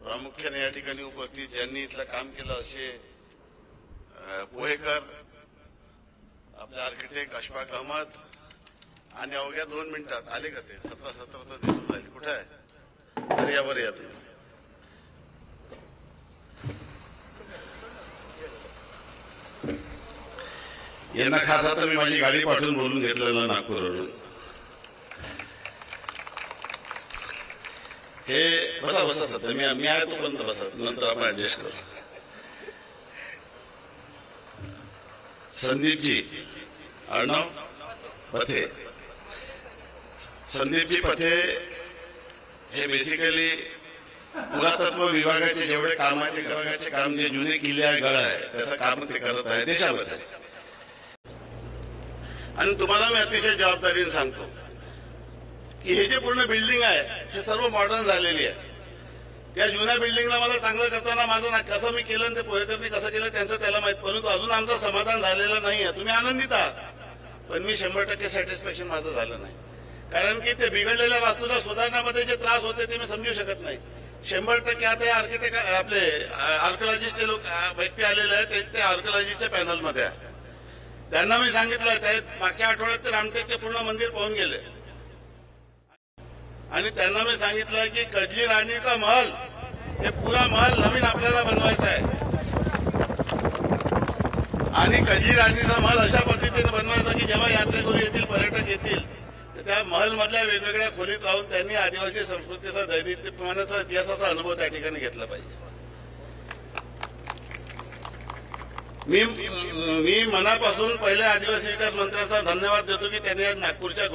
प्रामुख्याने या ठिकाणी उपस्थित ज्यांनी इथलं काम केलं असे पोहेकर, आपले आर्किटेक्ट अशफाक अहमद, आणि अवघ्या 2 मिनिटात आले का ते 17 तर दिसून राहिले. कुठे आहे? अरे यावर या तुम्ही. यांना खास आता मी माझी गाडी पाठवून बोलून घेतलेलं नागपूरवरून. हे बसा बसा सध्या मी आहे तोपर्यंत बसा, नंतर आपण ऍडजस्ट करू. संदीपजी अर्णव पथे. संदीपजी पथे हे बेसिकली पुरातत्व विभागाचे जेवढे काम आहे ते विभागाचे काम, जे जुने किल्ले आहे गड आहे त्याचं काम ते करत आहे देशामध्ये. आणि तुम्हाला मी अतिशय जबाबदारीने सांगतो की हे जे पूर्ण बिल्डिंग आहे हे सर्व मॉडर्न झालेली आहे. त्या जुन्या बिल्डिंगला मला चांगलं करताना माझं कसं मी केलं ते पोहेकरनी कसं केलं त्यांचं त्याला माहित, परंतु अजून आमचं समाधान झालेलं नाही आहे. तुम्ही आनंदित आहात पण मी 100% सॅटिस्फॅक्शन माझं झालं नाही. कारण की ते बिघडलेल्या वास्तूला सुधारण्यामध्ये जे त्रास होते ते मी समजू शकत नाही. 100% आता आर्किटेक्ट आपले आर्किओलॉजीचे लोक व्यक्ती आलेले आहेत, ते आर्किओलॉजीच्या पॅनलमध्ये आहे. त्यांना मी सांगितलं ते मागच्या आठवड्यात ते रामटेकचे पूर्ण मंदिर पाहून गेले आणि त्यांना मी सांगितलं की कजली राणी का महल हे पुरा महल नवीन आपल्याला बनवायचा आहे आणि कजली राणीचा महल अशा पद्धतीने बनवायचा की जेव्हा यात्रेकरू येतील, पर्यटक येतील तर त्या महल मधल्या वेगवेगळ्या खोलीत राहून त्यांनी आदिवासी संस्कृतीचा दैदिप्यमानाचा इतिहासाचा अनुभव त्या ठिकाणी घेतला पाहिजे. मी मनापासून पहिले आदिवासी विकास मंत्र्यांचा धन्यवाद देतो की त्यांनी आज नागपूरच्या